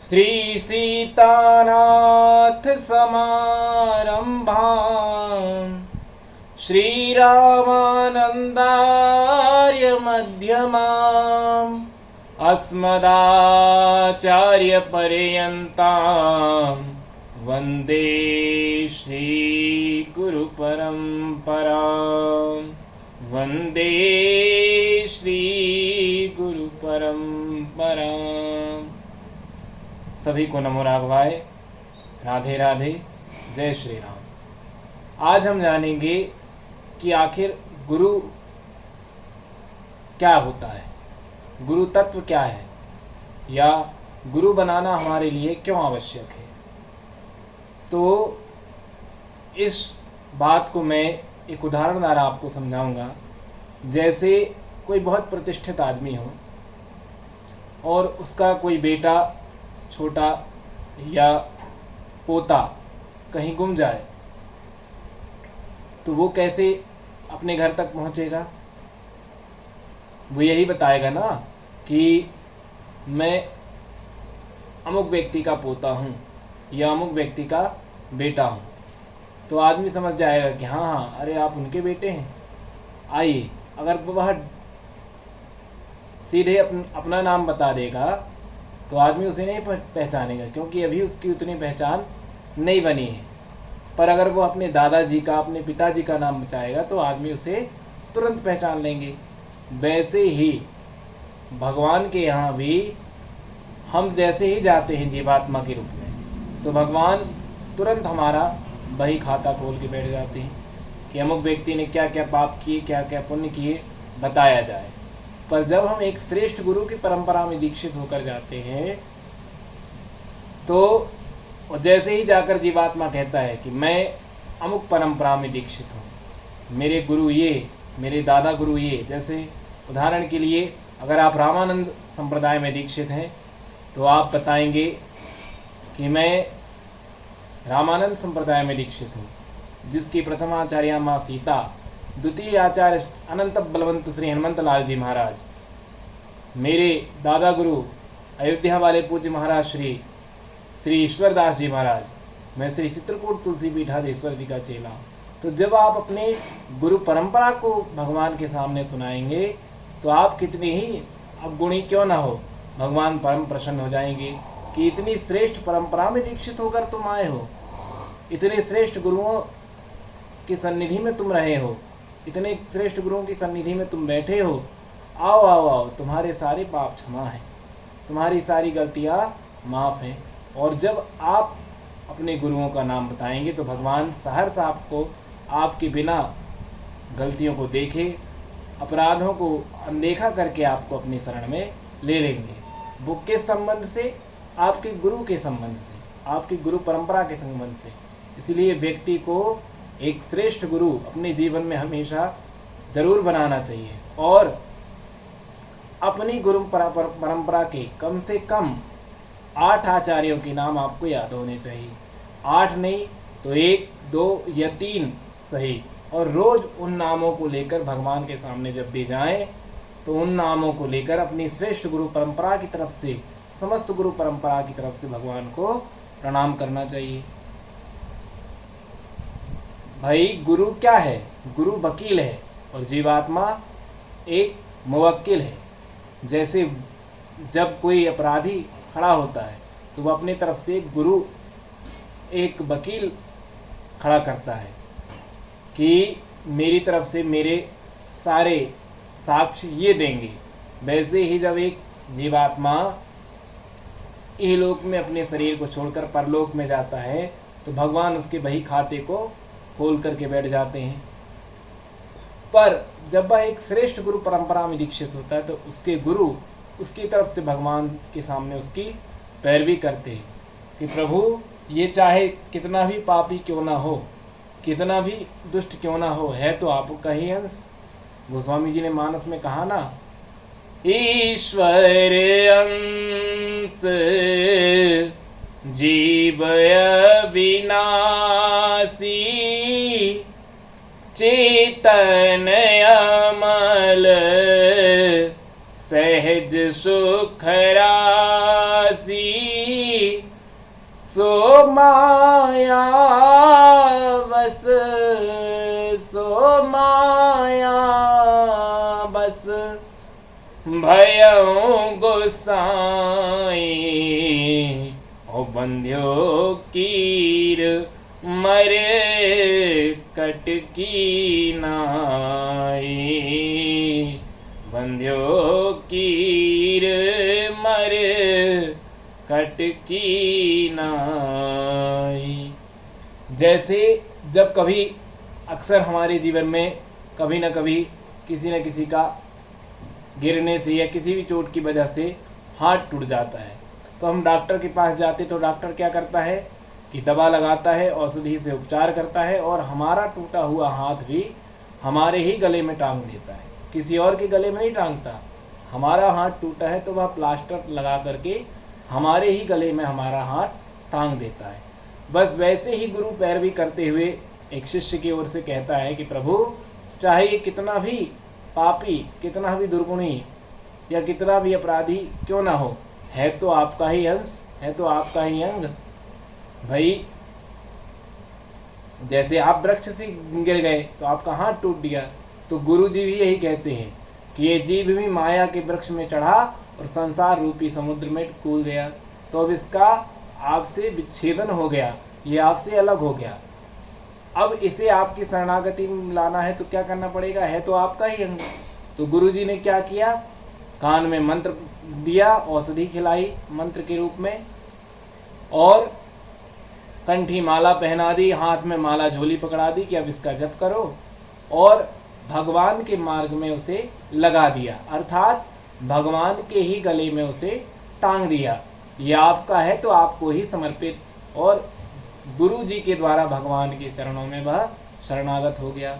श्री सीतानाथ समारंभां श्रीरामानन्दार्य मध्यमाम् अस्मदाचार्यपर्यन्तां वन्दे श्रीगुरुपरम्परां वन्दे श्रीगुरुपरम्परां। सभी को नमो राघवाय, राधे राधे, जय श्री राम। आज हम जानेंगे कि आखिर गुरु क्या होता है, गुरु तत्व क्या है, या गुरु बनाना हमारे लिए क्यों आवश्यक है। तो इस बात को मैं एक उदाहरण द्वारा आपको समझाऊंगा। जैसे कोई बहुत प्रतिष्ठित आदमी हो और उसका कोई बेटा, छोटा या पोता कहीं गुम जाए, तो वो कैसे अपने घर तक पहुंचेगा? वो यही बताएगा ना कि मैं अमुक व्यक्ति का पोता हूँ या अमुक व्यक्ति का बेटा हूँ। तो आदमी समझ जाएगा कि हाँ हाँ, अरे आप उनके बेटे हैं, आइए। अगर वह सीधे अपना नाम बता देगा तो आदमी उसे नहीं पहचानेगा, क्योंकि अभी उसकी उतनी पहचान नहीं बनी है। पर अगर वो अपने दादाजी का, अपने पिताजी का नाम बताएगा तो आदमी उसे तुरंत पहचान लेंगे। वैसे ही भगवान के यहाँ भी हम जैसे ही जाते हैं जीवात्मा के रूप में, तो भगवान तुरंत हमारा बही खाता खोल के बैठ जाते हैं कि अमुक व्यक्ति ने क्या क्या पाप किए, क्या क्या पुण्य किए, बताया जाए। पर जब हम एक श्रेष्ठ गुरु की परंपरा में दीक्षित होकर जाते हैं, तो जैसे ही जाकर जीवात्मा कहता है कि मैं अमुक परंपरा में दीक्षित हूँ, मेरे गुरु ये, मेरे दादा गुरु ये। जैसे उदाहरण के लिए, अगर आप रामानंद संप्रदाय में दीक्षित हैं तो आप बताएंगे कि मैं रामानंद संप्रदाय में दीक्षित हूँ, जिसकी प्रथम आचार्य माँ सीता, द्वितीय आचार्य अनंत बलवंत श्री हनुमंत लाल जी महाराज, मेरे दादा गुरु अयोध्या वाले पूज्य महाराज श्री ईश्वरदास जी महाराज, मैं श्री चित्रकूट तुलसी पीठाधीश्वर जी का चेला हूँ। तो जब आप अपने गुरु परंपरा को भगवान के सामने सुनाएंगे तो आप कितने ही अवगुणी क्यों ना हो, भगवान परम प्रसन्न हो जाएंगे कि इतनी श्रेष्ठ परंपरा में दीक्षित होकर तुम आए हो, इतने श्रेष्ठ गुरुओं की सन्निधि में तुम रहे हो, इतने श्रेष्ठ गुरुओं की सन्निधि में तुम बैठे हो। आओ आओ आओ, तुम्हारे सारे पाप क्षमा हैं, तुम्हारी सारी गलतियाँ माफ़ हैं। और जब आप अपने गुरुओं का नाम बताएंगे तो भगवान सहर्ष आपको, आपके बिना गलतियों को देखे, अपराधों को अनदेखा करके आपको अपनी शरण में ले लेंगे। वो किस संबंध से? आपके गुरु के संबंध से, आपकी गुरु परंपरा के संबंध से। इसलिए व्यक्ति को एक श्रेष्ठ गुरु अपने जीवन में हमेशा जरूर बनाना चाहिए, और अपनी गुरु परंपरा के कम से कम 8 आचार्यों के नाम आपको याद होने चाहिए। 8 नहीं तो 1, 2 या 3 सही। और रोज़ उन नामों को लेकर भगवान के सामने जब भी जाएं तो उन नामों को लेकर अपनी श्रेष्ठ गुरु परंपरा की तरफ से, समस्त गुरु परंपरा की तरफ से भगवान को प्रणाम करना चाहिए। भाई गुरु क्या है? गुरु वकील है और जीवात्मा एक मुवक्किल है। जैसे जब कोई अपराधी खड़ा होता है तो वह अपनी तरफ से गुरु एक वकील खड़ा करता है कि मेरी तरफ से मेरे सारे साक्ष्य ये देंगे। वैसे ही जब एक जीवात्मा इहलोक में अपने शरीर को छोड़कर परलोक में जाता है तो भगवान उसके बही खाते को खोल करके बैठ जाते हैं। पर जब वह एक श्रेष्ठ गुरु परंपरा में दीक्षित होता है तो उसके गुरु उसकी तरफ से भगवान के सामने उसकी पैरवी करते हैं कि प्रभु, ये चाहे कितना भी पापी क्यों ना हो, कितना भी दुष्ट क्यों ना हो, है तो आपका ही अंश। गोस्वामी जी ने मानस में कहा ना, ईश्वर अंश जीव अविनाशी, चेतन अमल सहज सुख राशि, सो माया बस, सो माया बस, भयं गोसाई ओ बंध्यो कीर मरे कटकी नाई, बंध्यो कीर मरे कटकी नाई। जैसे जब कभी अक्सर हमारे जीवन में कभी न कभी किसी न किसी का गिरने से या किसी भी चोट की वजह से हाथ टूट जाता है, तो हम डॉक्टर के पास जाते तो डॉक्टर क्या करता है कि दवा लगाता है, औषधि से उपचार करता है और हमारा टूटा हुआ हाथ भी हमारे ही गले में टांग देता है, किसी और के गले में नहीं टांगता। हमारा हाथ टूटा है तो वह प्लास्टर लगा करके हमारे ही गले में हमारा हाथ टांग देता है। बस वैसे ही गुरु पैरवी करते हुए एक शिष्य की ओर से कहता है कि प्रभु, चाहे ये कितना भी पापी, कितना भी दुर्गुणी या कितना भी अपराधी क्यों ना हो, है तो आपका ही अंश, है तो आपका ही अंग। भाई जैसे आप वृक्ष से गिर गए तो आपका हाथ टूट गया, तो गुरु जी भी यही कहते हैं कि ये जीव भी माया के वृक्ष में चढ़ा और संसार रूपी समुद्र में कूद गया, तो अब इसका आपसे विच्छेदन हो गया, ये आपसे अलग हो गया। अब इसे आपकी शरणागति में लाना है तो क्या करना पड़ेगा, है तो आपका ही अंग। तो गुरु जी ने क्या किया, कान में मंत्र दिया, औषधि खिलाई मंत्र के रूप में, और कंठी माला पहना दी, हाथ में माला झोली पकड़ा दी कि अब इसका जप करो, और भगवान के मार्ग में उसे लगा दिया, अर्थात भगवान के ही गले में उसे टांग दिया। ये आपका है तो आपको ही समर्पित, और गुरु जी के द्वारा भगवान के चरणों में वह शरणागत हो गया।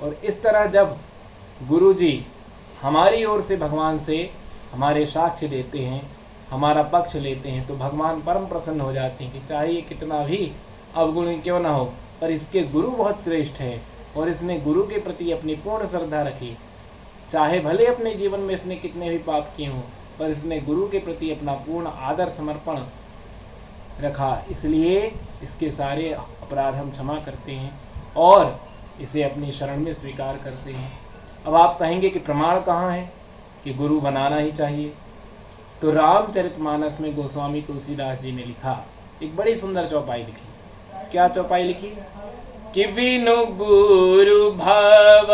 और इस तरह जब गुरु जी हमारी ओर से भगवान से हमारे साक्ष्य देते हैं, हमारा पक्ष लेते हैं, तो भगवान परम प्रसन्न हो जाते हैं कि चाहे ये कितना भी अवगुण क्यों ना हो, पर इसके गुरु बहुत श्रेष्ठ है और इसने गुरु के प्रति अपनी पूर्ण श्रद्धा रखी। चाहे भले अपने जीवन में इसने कितने भी पाप किए हों, पर इसने गुरु के प्रति अपना पूर्ण आदर समर्पण रखा, इसलिए इसके सारे अपराध हम क्षमा करते हैं और इसे अपनी शरण में स्वीकार करते हैं। अब आप कहेंगे कि प्रमाण कहाँ है कि गुरु बनाना ही चाहिए, तो रामचरितमानस में गोस्वामी तुलसीदास जी ने लिखा, एक बड़ी सुंदर चौपाई लिखी। क्या चौपाई लिखी कि विनु गुरु भव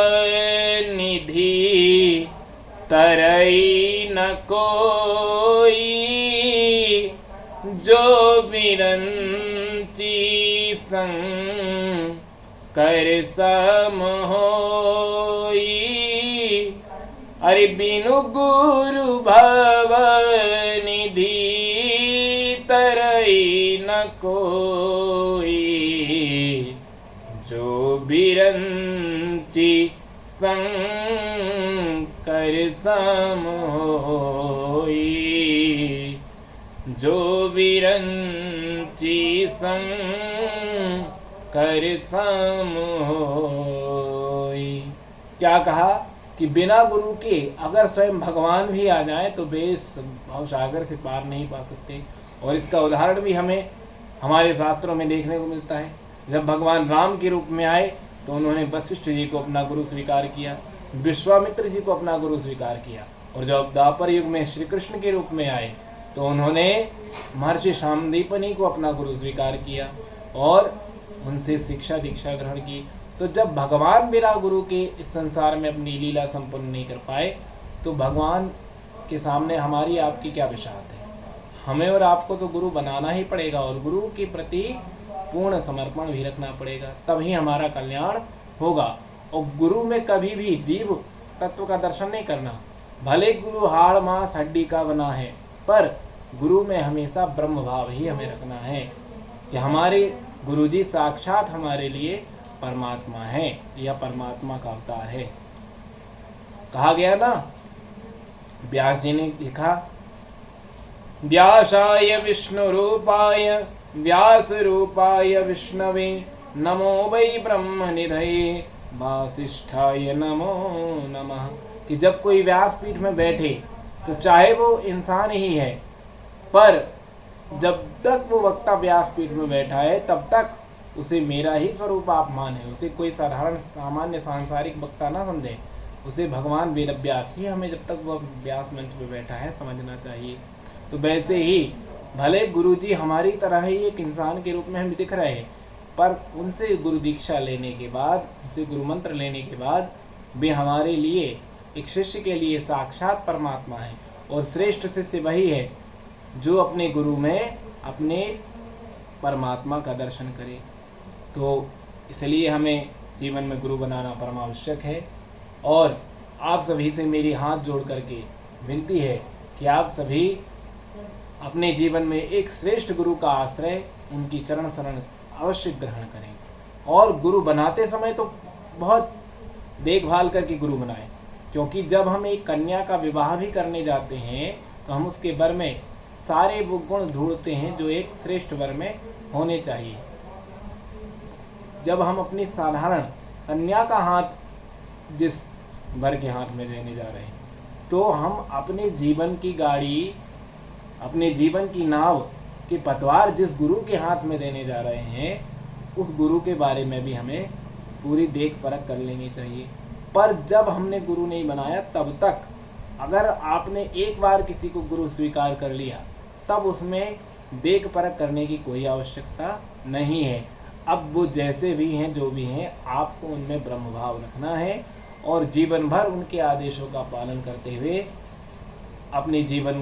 निधि तरई न कोई, जो विरंची संग कर सम होई। अरे बिनु गुरु भव निधि तरई न कोई, जो बिरंची संग कर सम होई, जो विरंची संग कर सम होई। क्या कहा कि बिना गुरु के अगर स्वयं भगवान भी आ जाए तो वे इस भवसागर से पार नहीं पा सकते। और इसका उदाहरण भी हमें हमारे शास्त्रों में देखने को मिलता है। जब भगवान राम के रूप में आए तो उन्होंने वशिष्ठ जी को अपना गुरु स्वीकार किया, विश्वामित्र जी को अपना गुरु स्वीकार किया, और जब द्वापर युग में श्री कृष्ण के रूप में आए तो उन्होंने महर्षि शांदीपनि को अपना गुरु स्वीकार किया और उनसे शिक्षा दीक्षा ग्रहण की। तो जब भगवान बिना गुरु के इस संसार में अपनी लीला संपन्न नहीं कर पाए तो भगवान के सामने हमारी आपकी क्या विशात है। हमें और आपको तो गुरु बनाना ही पड़ेगा और गुरु के प्रति पूर्ण समर्पण भी रखना पड़ेगा, तभी हमारा कल्याण होगा। और गुरु में कभी भी जीव तत्व का दर्शन नहीं करना। भले गुरु हाड़ मांस हड्डी का बना है, पर गुरु में हमेशा ब्रह्म भाव ही हमें रखना है कि हमारे गुरु जी साक्षात हमारे लिए परमात्मा है या परमात्मा का अवतार है। कहा गया ना, व्यास जी ने लिखा, व्यासाय विष्णु रूपाय व्यास रूपाय विष्णवे, नमो वै ब्रह्म निधये वासिष्ठाय नमो नमः। कि जब कोई व्यासपीठ में बैठे तो चाहे वो इंसान ही है, पर जब तक वो वक्ता व्यासपीठ में बैठा है तब तक उसे मेरा ही स्वरूप आप माने, उसे कोई साधारण सामान्य सांसारिक वक्ता ना समझे, उसे भगवान वेदव्यास ही हमें जब तक वह व्यास मंच पे बैठा है समझना चाहिए। तो वैसे ही भले गुरु जी हमारी तरह ही एक इंसान के रूप में हमें दिख रहे हैं, पर उनसे गुरु दीक्षा लेने के बाद, उनसे गुरु मंत्र लेने के बाद वे हमारे लिए, एक शिष्य के लिए साक्षात परमात्मा है। और श्रेष्ठ शिष्य वही है जो अपने गुरु में अपने परमात्मा का दर्शन करे। तो इसलिए हमें जीवन में गुरु बनाना परमावश्यक है। और आप सभी से मेरी हाथ जोड़ करके विनती है कि आप सभी अपने जीवन में एक श्रेष्ठ गुरु का आश्रय, उनकी चरण शरण अवश्य ग्रहण करें। और गुरु बनाते समय तो बहुत देखभाल करके गुरु बनाएं, क्योंकि जब हम एक कन्या का विवाह भी करने जाते हैं तो हम उसके वर में सारे वो गुण ढूंढते हैं जो एक श्रेष्ठ वर में होने चाहिए। जब हम अपनी साधारण कन्या का हाथ जिस वर के हाथ में देने जा रहे हैं, तो हम अपने जीवन की गाड़ी, अपने जीवन की नाव के पतवार जिस गुरु के हाथ में देने जा रहे हैं, उस गुरु के बारे में भी हमें पूरी देख परख कर लेनी चाहिए। पर जब हमने गुरु नहीं बनाया तब तक, अगर आपने एक बार किसी को गुरु स्वीकार कर लिया, तब उसमें देख परख करने की कोई आवश्यकता नहीं है। अब वो जैसे भी हैं, जो भी हैं, आपको उनमें ब्रह्म भाव रखना है और जीवन भर उनके आदेशों का पालन करते हुए अपने जीवन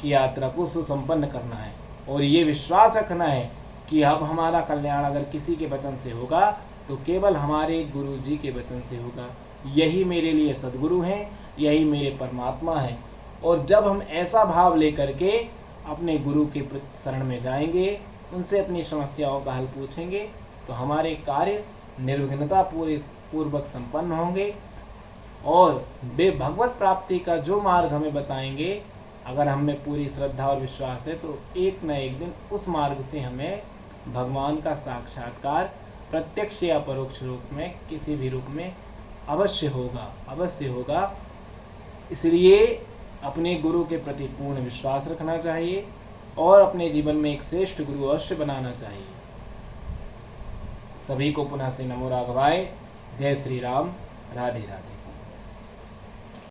की यात्रा को सुसंपन्न करना है। और ये विश्वास रखना है कि अब हमारा कल्याण अगर किसी के वचन से होगा तो केवल हमारे गुरु जी के वचन से होगा। यही मेरे लिए सद्गुरु हैं, यही मेरे परमात्मा हैं। और जब हम ऐसा भाव लेकर के अपने गुरु के शरण में जाएंगे, उनसे अपनी समस्याओं का हल पूछेंगे, तो हमारे कार्य निर्विघ्नता पूर्वक संपन्न होंगे। और वे भगवत प्राप्ति का जो मार्ग हमें बताएंगे, अगर हमें पूरी श्रद्धा और विश्वास है, तो एक न एक दिन उस मार्ग से हमें भगवान का साक्षात्कार प्रत्यक्ष या परोक्ष रूप में, किसी भी रूप में अवश्य होगा। इसलिए अपने गुरु के प्रति पूर्ण विश्वास रखना चाहिए और अपने जीवन में एक श्रेष्ठ गुरु अवश्य बनाना चाहिए। सभी को पुनः से नमो राघवाय। जय श्री राम। राधे राधे।